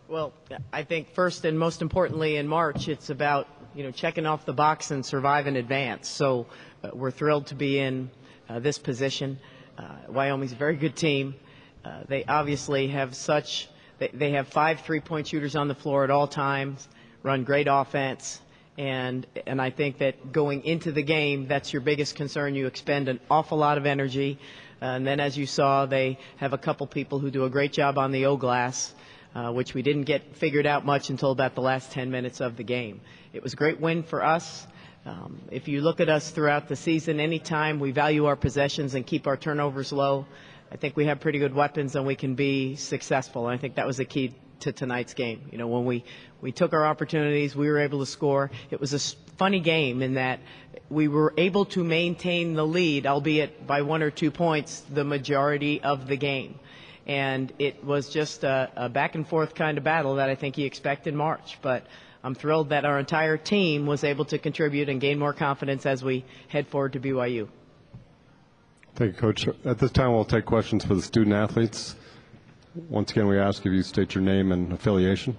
Well, I think first and most importantly in March, it's about, checking off the box and survive in advance. So we're thrilled to be in this position. Wyoming's a very good team. They obviously have they have 5 3-point shooters on the floor at all times, run great offense. And I think that going into the game, that's your biggest concern. You expend an awful lot of energy. And then, as you saw, they have a couple people who do a great job on the O-glass, which we didn't get figured out much until about the last 10 minutes of the game. It was a great win for us. If you look at us throughout the season, anytime we value our possessions and keep our turnovers low, I think we have pretty good weapons and we can be successful. And I think that was the key to tonight's game. When we took our opportunities, we were able to score. It was a funny game in that we were able to maintain the lead, albeit by 1 or 2 points, the majority of the game. And it was just a back-and-forth kind of battle that I think you expect in March. But I'm thrilled that our entire team was able to contribute and gain more confidence as we head forward to BYU. Thank you, Coach. At this time, we'll take questions for the student-athletes. Once again, we ask if you state your name and affiliation.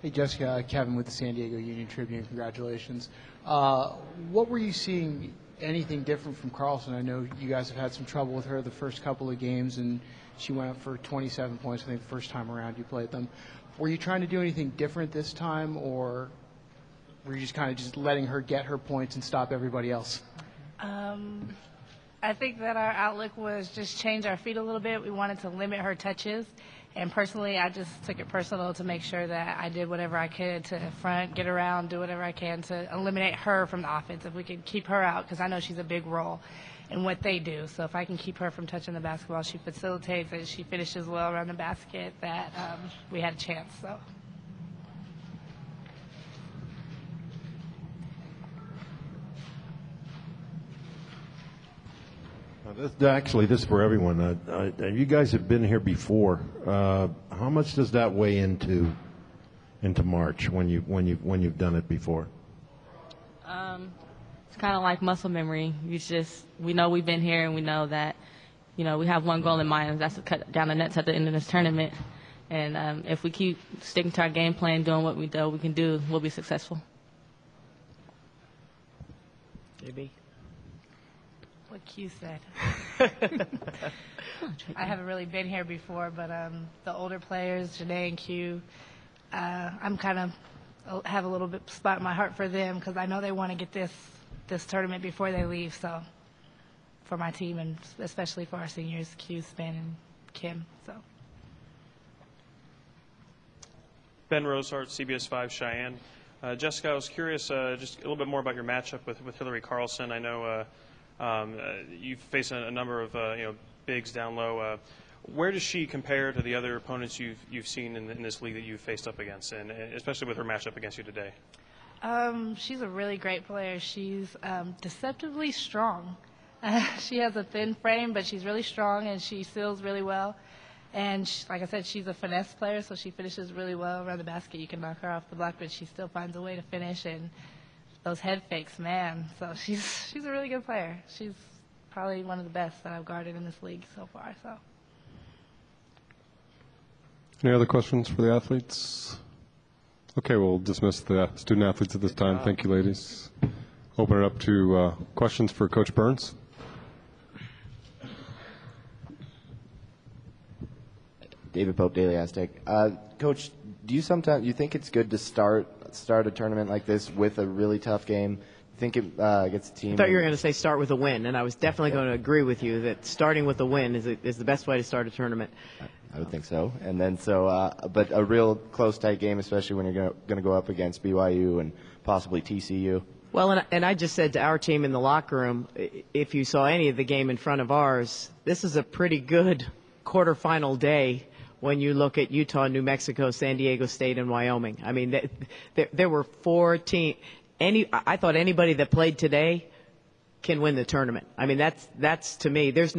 Hey, Jessica, Kevin with the San Diego Union Tribune. Congratulations. What were you seeing, anything different from Carlson? I know you guys have had some trouble with her the first couple of games, and she went up for 27 points, I think, the first time around you played them. Were you trying to do anything different this time, or were you just kind of just letting her get her points and stop everybody else? I think that our outlook was just change our feet a little bit. We wanted to limit her touches. And personally, I just took it personal to make sure that I did whatever I could to front, get around, do whatever I can to eliminate her from the offense. If we could keep her out, because I know she's a big role in what they do. So if I can keep her from touching the basketball, she facilitates and she finishes well around the basket, that we had a chance. So. This is for everyone. You guys have been here before. How much does that weigh into March when you've done it before? It's kind of like muscle memory. We know we've been here, and we know that we have one goal in mind, and that's to cut down the nets at the end of this tournament. And if we keep sticking to our game plan, doing what we know we can do, we'll be successful. JB. What Q said. I haven't really been here before, but the older players, Janae and Q, I'm kind of have a little bit spot in my heart for them because I know they want to get this tournament before they leave. So for my team and especially for our seniors, Q, Span, and Kim. So. Ben Rosehart, CBS 5 Cheyenne. Jessica, I was curious just a little bit more about your matchup with Hillary Carlson. I know. You've faced a number of bigs down low. Where does she compare to the other opponents you've seen in this league that you've faced up against, and especially with her matchup against you today? She's a really great player. She's deceptively strong. She has a thin frame, but she's really strong and she seals really well. And like I said, she's a finesse player, so she finishes really well around the basket. You can knock her off the block, but she still finds a way to finish. And those head fakes, man. So she's a really good player. She's probably one of the best that I've guarded in this league so far. So. Any other questions for the athletes? Okay, we'll dismiss the student athletes at this time. Thank you, ladies. Open it up to questions for Coach Burns. David Pope, Daily Aztec. Coach, do you think it's good to start a tournament like this with a really tough game? You think it gets the team? I thought you were going to say start with a win, and I was definitely going to agree with you that starting with a win is the best way to start a tournament. I would think so. And then but a real close, tight game, especially when you're going to go up against BYU and possibly TCU. Well, and I just said to our team in the locker room, if you saw any of the game in front of ours, this is a pretty good quarterfinal day when you look at Utah, New Mexico, San Diego State, and Wyoming. I mean, there were 4 teams. I thought anybody that played today can win the tournament. I mean, that's to me. This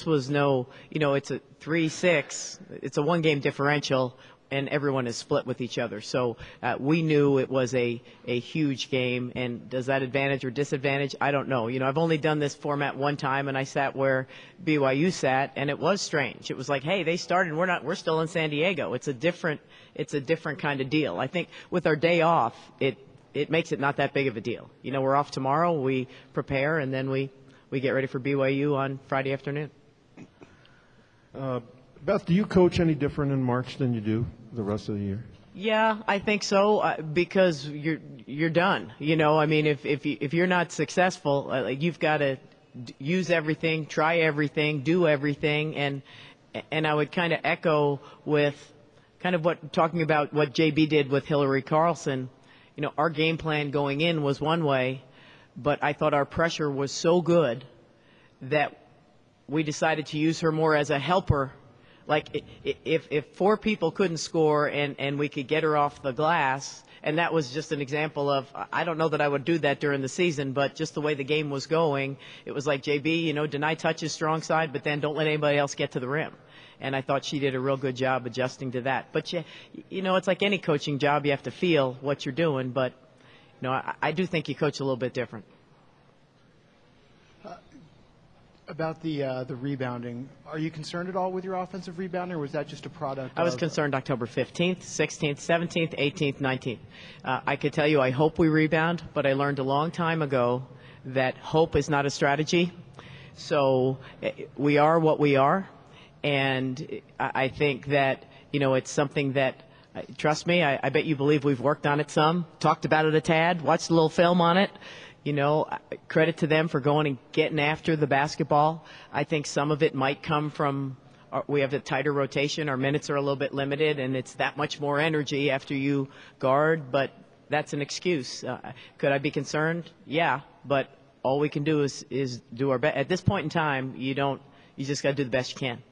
was no, it's a 3-6. It's a 1-game differential. and everyone is split with each other. So we knew it was a huge game. And does that advantage or disadvantage? I don't know. You know, I've only done this format one time, and I sat where BYU sat, and it was strange. It was like, hey, they started, and we're still in San Diego. It's a different kind of deal. I think with our day off, it makes it not that big of a deal. You know, we're off tomorrow, we prepare, and then we get ready for BYU on Friday afternoon. Beth, do you coach any different in March than you do the rest of the year? Yeah, I think so, because you're done. You know, I mean, if you're not successful, you've got to use everything, try everything, do everything, and I would kind of echo with kind of talking about what JB did with Hillary Carlson. You know, our game plan going in was one way, but I thought our pressure was so good that we decided to use her more as a helper. Like if four people couldn't score and we could get her off the glass, and that was just an example of, I don't know that I would do that during the season, but just the way the game was going, it was like, JB, you know, deny touch his strong side, but then don't let anybody else get to the rim. And I thought she did a real good job adjusting to that. But, you know, it's like any coaching job. You have to feel what you're doing. But, you know, I do think you coach a little bit different. About the rebounding, are you concerned at all with your offensive rebounding, or was that just a product? I was concerned October 15th, 16th, 17th, 18th, 19th. I could tell you I hope we rebound, but I learned a long time ago that hope is not a strategy. So we are what we are, and I think that, you know, it's something that, trust me, I bet you believe we've worked on it some, talked about it a tad, watched a little film on it. You know, credit to them for going and getting after the basketball. I think some of it might come from we have a tighter rotation. Our minutes are a little bit limited, and it's that much more energy after you guard, but that's an excuse. Could I be concerned? Yeah, but all we can do is do our best. At this point in time, you just got to do the best you can.